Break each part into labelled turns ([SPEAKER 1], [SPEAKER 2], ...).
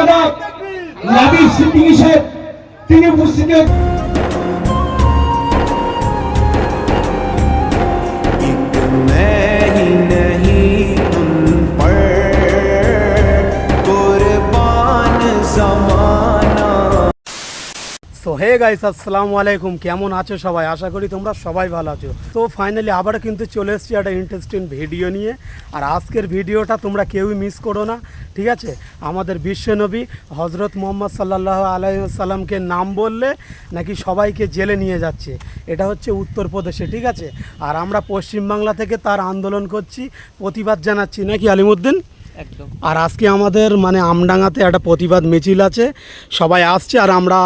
[SPEAKER 1] জনাব নাবির সিদ্দিকী সাহেব তিনি উপস্থিত
[SPEAKER 2] সো হে গাইস, আসসালামু আলাইকুম। কেমন আছো সবাই? আশা করি তোমরা সবাই ভালো আছো। তো ফাইনালি আবার কিন্তু চলে এসেছি একটা ইন্টারেস্টিং ভিডিও নিয়ে। আর আজকের ভিডিওটা তোমরা কেউই মিস করো না, ঠিক আছে? আমাদের বিশ্বনবী হজরত মুহাম্মদ সাল্লাল্লাহু আলাইহি ওয়াসাল্লামকে নাম বললে নাকি সবাইকে জেলে নিয়ে যাচ্ছে। এটা হচ্ছে উত্তরপ্রদেশে, ঠিক আছে? আর আমরা পশ্চিমবাংলা থেকে তার আন্দোলন করছি, প্রতিবাদ জানাচ্ছি, নাকি আলিমুদ্দিন?
[SPEAKER 3] একদম।
[SPEAKER 2] আর আজকে আমাদের আমডাঙ্গাতে একটা প্রতিবাদ মিছিল আছে, সবাই আসছে। আর আমরা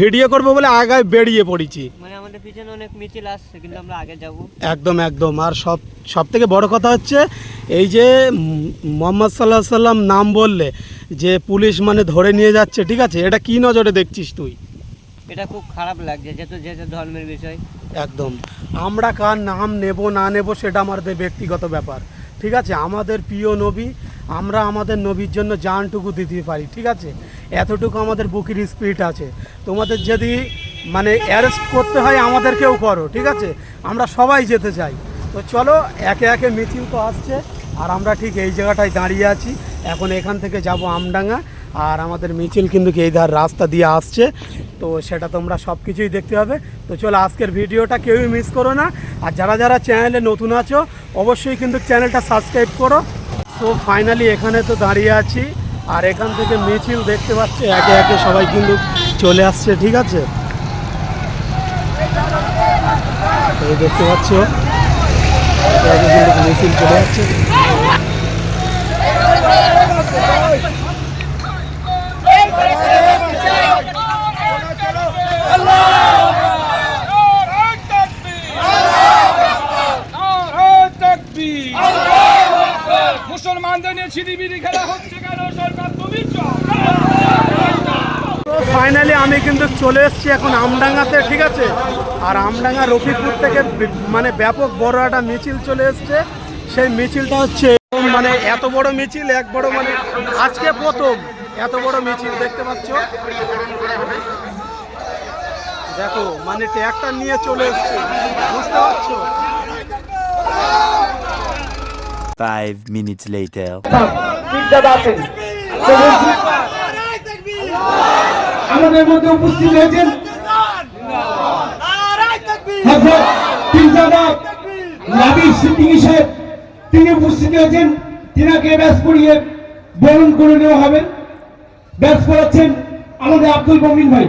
[SPEAKER 2] ভিডিও করব বলে আগে বেরিয়ে পড়েছি।
[SPEAKER 3] আমাদের পিছনে অনেক মিছিল আসছে, কিন্তু আমরা আগে যাব।
[SPEAKER 2] একদম একদম। আর সব থেকে বড় কথা হচ্ছে এই যে মুহাম্মদ সাল্লাল্লাহু আলাইহি সাল্লাম নাম বললে যে পুলিশ ধরে নিয়ে যাচ্ছে, ঠিক আছে? এটা কি নজরে দেখছিস তুই?
[SPEAKER 3] এটা খুব খারাপ লাগছে, যেহেতু ধর্মের বিষয়।
[SPEAKER 2] একদম। আমরা কার নাম নেব না নেব সেটা আমাদের ব্যক্তিগত ব্যাপার, ঠিক আছে? আমাদের প্রিয় নবী, আমরা আমাদের নবীর জন্য জানটুকু দিতে পারি, ঠিক আছে? এতটুকু আমাদের বুকের স্পিরিট আছে। তোমাদের যদি অ্যারেস্ট করতে হয় আমাদেরকেও করো, ঠিক আছে? আমরা সবাই যেতে চাই। তো চলো, একে একে মিছিল তো আসছে, আর আমরা ঠিক এই জায়গাটায় দাঁড়িয়ে আছি। এখন এখান থেকে যাব আমডাঙ্গা, আর আমাদের মিছিল কিন্তু এই ধার রাস্তা দিয়ে আসছে। তো সেটা তোমরা সব কিছুই দেখতে হবে। তো চলো, আজকের ভিডিওটা কেউই মিস করো না। আর যারা যারা চ্যানেলে নতুন আছো অবশ্যই কিন্তু চ্যানেলটা সাবস্ক্রাইব করো। তো ফাইনালি এখানে তো দাঁড়িয়ে আছি, আর এখান থেকে মিছিল দেখতে পাচ্ছি একে একে সবাই কিন্তু চলে আসছে, ঠিক আছে? এই দেখতে পাচ্ছ একে একে কিন্তু মিছিল চলে যাচ্ছে।
[SPEAKER 4] মুসলমানদের নিয়ে ছিনিমিনি খেলা হচ্ছে কেন? সরকার তুমি
[SPEAKER 2] ফাইনালি আমি কিন্তু চলে এসেছি এখন আমডাঙ্গাতে, ঠিক আছে? আর আমডাঙ্গা রফিকপুর থেকে ব্যাপক বড় একটা মিছিল চলে এসছে। সেই মিছিলটা হচ্ছে এত বড় মিছিল, এক বড় আজকে প্রথম এত বড় মিছিল দেখতে পাচ্ছ। দেখো ট্র্যাক্টর নিয়ে চলে এসছে, বুঝতে পারছো?
[SPEAKER 5] 5 minutes later.
[SPEAKER 1] আমাদের মধ্যে উপস্থিত হয়েছেন হযরত পীরজাদা নাবির সিদ্দিকী সাহেব তিনি উপস্থিত হয়েছেন। তিনাকে ব্যাস পড়িয়ে বরণ করে নেওয়া হবে। ব্যাস পড়াচ্ছেন আমাদের আব্দুল মুমিন ভাই।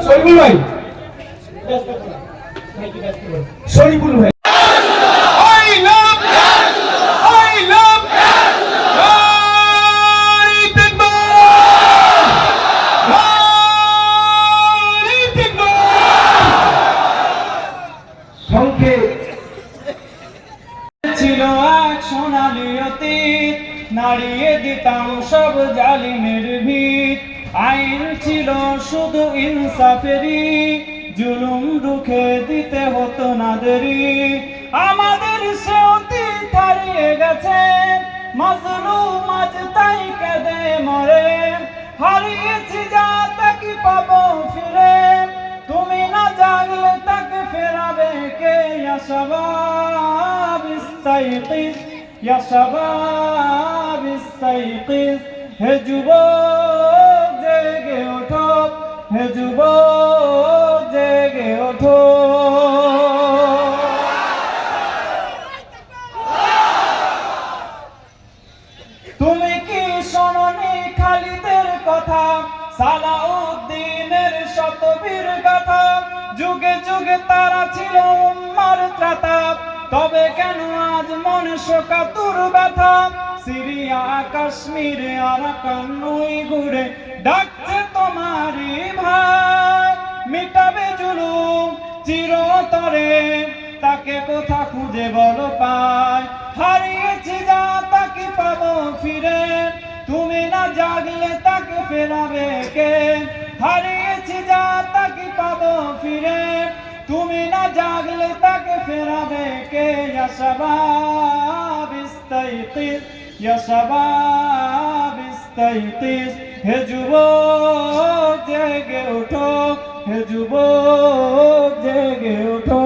[SPEAKER 1] শরীফুল ভাই, শরীফুল ভাই।
[SPEAKER 4] ছিল এক সোনালী অতীত, নাড়িয়ে দিতাম সব জালিমের ভিত। আইন ছিল শুধু ইনসাফেরই, জুলুম রুখে দিতে হতো না দেরি। আমাদের সে অতীত হারিয়ে গেছে, মাজলুম আজ তাই কেঁদে মরে। হারিয়েছি যা তাকে পাবো ফিরে, তুমি না জাগলে তাকে ফেরাবে কে? ইয়া শাবাব ইস্তাইকিজ, ইয়া শাবাব ইস্তাইকিজ। হে যুবক জেগে ওঠো, হে যুবক জেগে ওঠো। তুমি কি শোনোনি খালিদের কথা, সালাউদ্দিনের শতবীর গাথা? যুগে যুগে তারা ছিল উম্মার ত্রাতা, তবে কেন আজ মনে শোকাতুর ব্যথা? সিরিয়া কাশ্মীরে আরাকান উইগুরে ডাকছে তোমারই ভাই। মিটাবে জুলুম চিরতরে, তাকে কোথা খুঁজে বলো পায়? হারিয়েছি যা তাকে পাবো ফিরে, তুমি না জাগলে তাকে ফেরাবে কে? হারিয়েছি যা তাকে পাবো ফিরে, তুমি না জাগলে তাকে ফেরাবে কে? ইয়া শাবাব ইস্তাইকিজ,
[SPEAKER 6] ইস্তাইকিজ ইয়া শাবাব ইস্তাইকিজ হে যুবক জেগে ওঠো হে যুবক জেগে ওঠো